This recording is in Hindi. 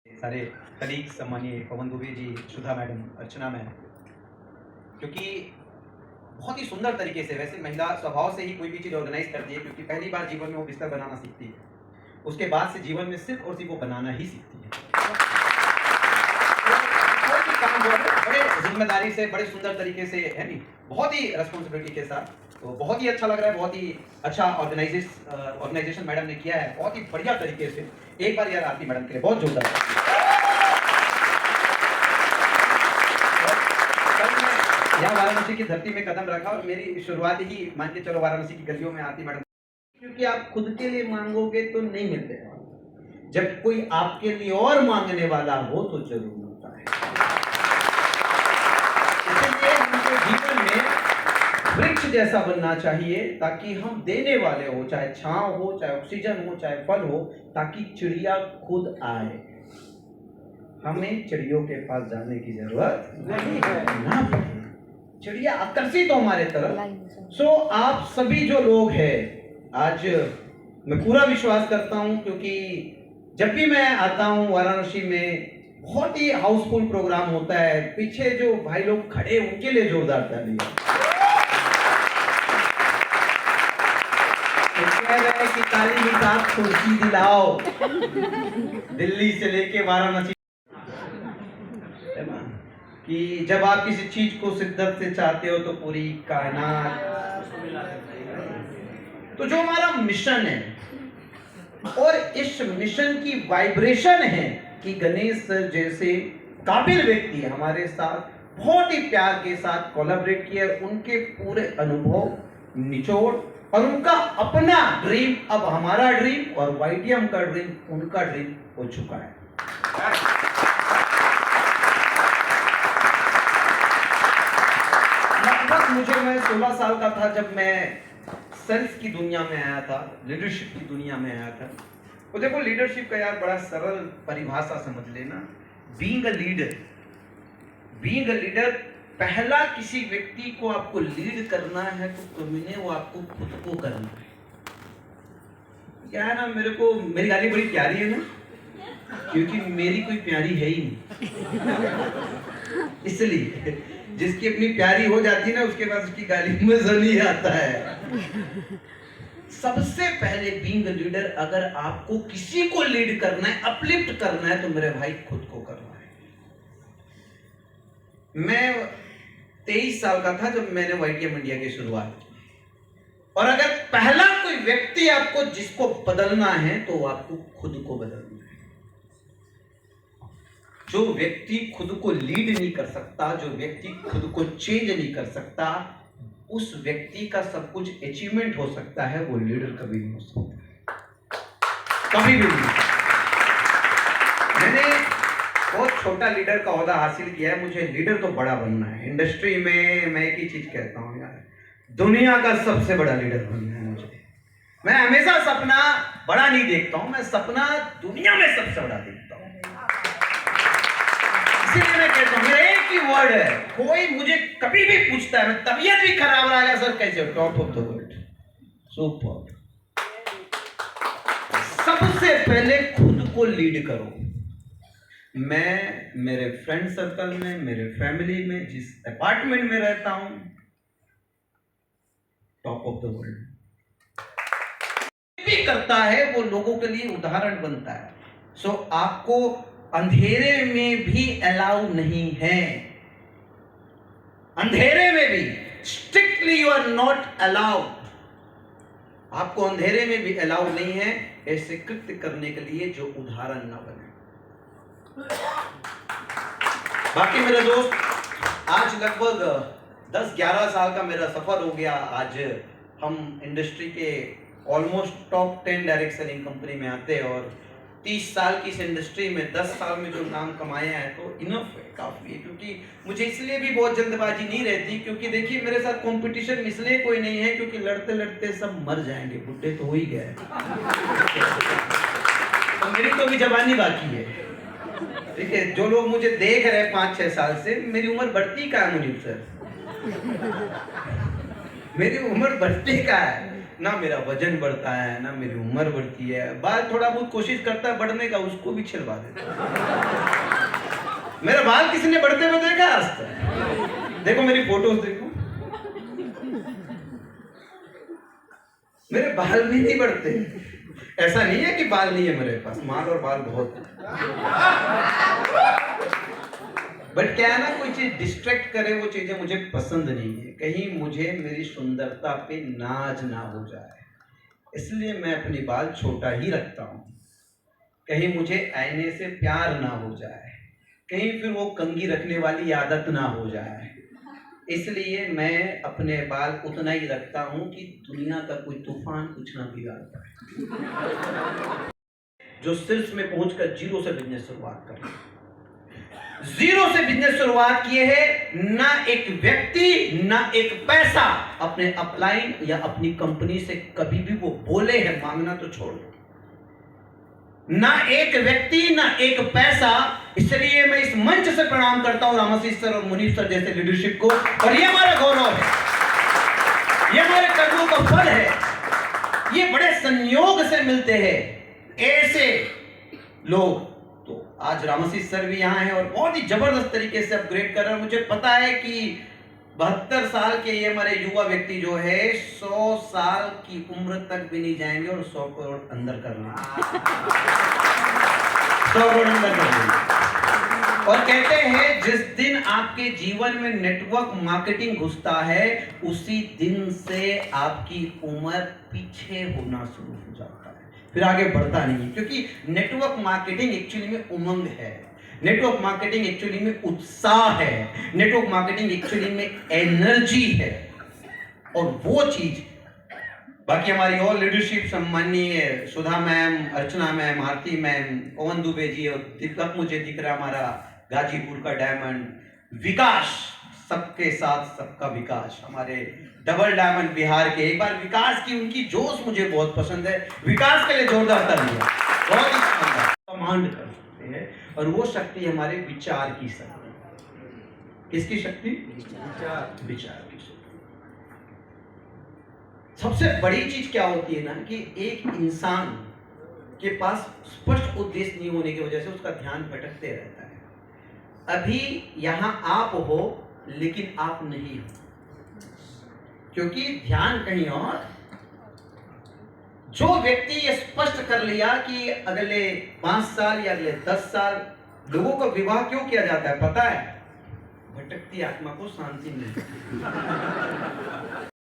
सारे कलीग सम्मानीय पवन दुबे जी, सुधा मैडम, अर्चना मैम, क्योंकि बहुत ही सुंदर तरीके से, वैसे महिला स्वभाव से ही कोई भी चीज़ ऑर्गेनाइज करती है, क्योंकि पहली बार जीवन में वो बिस्तर बनाना सीखती है, उसके बाद से जीवन में सिर्फ और सिर्फ वो बनाना ही सीखती है। कोई भी काम जो है बड़े जिम्मेदारी से, बड़े सुंदर तरीके से, है नहीं, बहुत ही रिस्पॉन्सिबिलिटी के साथ, तो बहुत ही अच्छा लग रहा है, बहुत ही अच्छा ऑर्गेनाइजेशन मैडम ने किया है, बहुत ही बढ़िया तरीके से। एक बार यार आरती मैडम के लिए बहुत जोरदार। यहाँ वाराणसी की धरती में कदम रखा और मेरी शुरुआत ही मान के चलो वाराणसी की गलियों में आरती मैडम, क्योंकि आप खुद के लिए मांगोगे तो नहीं मिलते, जब कोई आपके लिए और मांगने वाला हो तो जरूर मिलता है। इसलिए हमको जीवन में वृक्ष जैसा बनना चाहिए, ताकि हम देने वाले हो, चाहे छांव हो, चाहे ऑक्सीजन हो, चाहे फल हो, ताकि चिड़िया खुद आए। हमें चिड़ियों के पास जाने की जरूरत नहीं है, ना पड़े। चिड़िया आकर्षित हो हमारे तरफ। सो आप सभी जो लोग हैं, आज मैं पूरा विश्वास करता हूं, क्योंकि जब भी मैं आता हूं वाराणसी में बहुत ही हाउसफुल प्रोग्राम होता है। पीछे जो भाई लोग खड़े उनके लिए जोरदार तालियां। कह रहे हैं कि काली मिसाज कुर्सी दिलाओ, दिल्ली से लेके वाराणसी, कि जब आप किसी चीज को शिद्दत से चाहते हो तो पूरी कायनात। तो जो हमारा मिशन है और इस मिशन की वाइब्रेशन है कि गणेश सर जैसे काबिल व्यक्ति हमारे साथ बहुत ही प्यार के साथ कोलैबोरेट किया, उनके पूरे अनुभव निचोड़ और उनका अपना ड्रीम अब हमारा ड्रीम और वाईटीएम का ड्रीम उनका ड्रीम हो चुका है। मुझे मैं 16 साल का था जब मैं सेल्स की दुनिया में आया था, लीडरशिप की दुनिया में आया था। तो देखो लीडरशिप का यार बड़ा सरल परिभाषा समझ लेना, बीइंग अ लीडर, पहला किसी व्यक्ति को आपको लीड करना है तो तुमने वो आपको खुद को करना है। क्या है ना, मेरे को मेरी गाली बड़ी प्यारी है ना, क्योंकि मेरी कोई प्यारी है ही नहीं, इसलिए जिसकी अपनी प्यारी हो जाती है ना, उसके बाद उसकी गाली मजा नहीं आता है। सबसे पहले बीइंग लीडर, अगर आपको किसी को लीड करना है, अपलिफ्ट करना है, तो मेरे भाई खुद को करना है। मैं 23 साल का था जब मैंने वाईटीएम इंडिया की शुरुआत की, और अगर पहला कोई व्यक्ति आपको जिसको बदलना है तो आपको खुद को बदलना है। जो व्यक्ति खुद को लीड नहीं कर सकता, जो व्यक्ति खुद को चेंज नहीं कर सकता, उस व्यक्ति का सब कुछ अचीवमेंट हो सकता है, वो लीडर कभी नहीं हो सकता, कभी भी नहीं। मैंने बहुत छोटा लीडर का ओहदा हासिल किया है, मुझे लीडर तो बड़ा बनना है। इंडस्ट्री में मैं एक ही चीज कहता हूँ यार, दुनिया का सबसे बड़ा लीडर बनना है मुझे। मैं हमेशा सपना बड़ा नहीं देखता हूँ, मैं सपना दुनिया में सबसे बड़ा देखता हूँ। इसीलिए मैं कहता हूँ, मेरा एक ही वर्ड है, कोई मुझे कभी भी पूछता है, मैं तबीयत भी खराब रहा है सर कैसे, top of the world, super. सबसे पहले खुद को लीड करो। मैं मेरे फ्रेंड सर्कल में, मेरे फैमिली में, जिस अपार्टमेंट में रहता हूं, टॉप ऑफ द वर्ल्ड भी करता है, वो लोगों के लिए उदाहरण बनता है। सो आपको अंधेरे में भी अलाउ नहीं है, अंधेरे में भी strictly you are not allowed. आपको अंधेरे में भी अलाउ नहीं है ऐसे कृत्य करने के लिए जो उदाहरण न बने। बाकी मेरे दोस्त, आज लगभग 10-11 साल का मेरा सफर हो गया। आज हम इंडस्ट्री के almost top 10 direct selling company में आते हैं, और 30 साल की इस इंडस्ट्री में 10 साल में जो नाम कमाया है तो इनफ है, काफी है। क्योंकि मुझे इसलिए भी बहुत जल्दबाजी नहीं रहती, क्योंकि देखिए मेरे साथ कंपटीशन इसलिए कोई नहीं है क्योंकि लड़ते लड़ते सब मर जाएंगे, बुढ़े तो हो ही गए, तो मेरी तो अभी जवानी बाकी है। ठीक है, जो लोग मुझे देख रहे हैं 5-6 साल से, मेरी उम्र बढ़ती का है मुझे सर, मेरी उम्र बढ़ती का है। ना मेरा वजन बढ़ता है, ना मेरी उम्र बढ़ती है। बाल थोड़ा बहुत कोशिश करता है बढ़ने का, उसको भी छिलवा देता है। मेरा बाल किसी ने बढ़ते हुए देखा आज तक? देखो मेरी फोटोज देखो, मेरे बाल भी नहीं बढ़ते। ऐसा नहीं है कि बाल नहीं है मेरे पास, माल और बाल बहुत है। बट क्या है ना, कोई चीज डिस्ट्रैक्ट करे वो चीजें मुझे पसंद नहीं है। कहीं मुझे मेरी सुंदरता पे नाज ना हो जाए, इसलिए मैं अपनी बाल छोटा ही रखता हूँ। कहीं मुझे आईने से प्यार ना हो जाए, कहीं फिर वो कंघी रखने वाली आदत ना हो जाए, इसलिए मैं अपने बाल उतना ही रखता हूं कि दुनिया का कोई तूफान कुछ ना बिगाड़ पाए। जो शीर्ष में पहुंचकर जीरो से बिजनेस शुरुआत कर, जीरो से बिजनेस शुरुआत किए है, ना एक व्यक्ति ना एक पैसा अपने अपलाइन या अपनी कंपनी से कभी भी वो बोले हैं, मांगना तो छोड़ दो, ना एक व्यक्ति ना एक पैसा। इसलिए मैं इस मंच से प्रणाम करता हूं रामाशीष सर और मुनीफ सर जैसे लीडरशिप को, और ये हमारा गौरव है, ये हमारे कर्मों का फल है। ये बड़े संयोग से मिलते हैं ऐसे लोग। तो आज रामाशीष सर भी यहां हैं और बहुत ही जबरदस्त तरीके से अपग्रेड कर रहे हैं। मुझे पता है कि 72 साल के ये हमारे युवा व्यक्ति जो है 100 साल की उम्र तक भी नहीं जाएंगे और 100 करोड़ अंदर कर लेंगे। 100 करोड़ अंदर कर लेंगे। और कहते हैं जिस दिन आपके जीवन में नेटवर्क मार्केटिंग घुसता है, उसी दिन से आपकी उम्र पीछे होना शुरू हो जाता है, फिर आगे बढ़ता नहीं है। क्योंकि नेटवर्क मार्केटिंग एक्चुअली में उमंग है, नेटवर्क मार्केटिंग एक्चुअली में उत्साह है, नेटवर्क मार्केटिंग एक्चुअली में एनर्जी है। और वो चीज बाकी हमारी और लीडरशिप सम्माननीय सुधा मैम, अर्चना मैम, आरती मैम, पवन दुबे जी, और दीपक मुझे दिख रहा हमारा गाजीपुर का डायमंड विकास, सबके साथ सबका विकास, हमारे डबल डायमंड बिहार के। एक बार विकास की उनकी जोश मुझे बहुत पसंद है, विकास के लिए जोरदार तालियां। बहुत ही शानदार कमांड कर सकते हैं, और वो शक्ति हमारे विचार की शक्ति। किसकी शक्ति? विचार की शक्ति। सबसे बड़ी चीज क्या होती है ना, कि एक इंसान के पास स्पष्ट उद्देश्य नहीं होने की वजह से उसका ध्यान भटकते रहता है। अभी यहां आप हो लेकिन आप नहीं हो, क्योंकि ध्यान कहीं और। जो व्यक्ति ये स्पष्ट कर लिया कि अगले 5 साल या अगले 10 साल लोगों का विवाह क्यों किया जाता है, पता है? भटकती आत्मा को शांति मिलती है।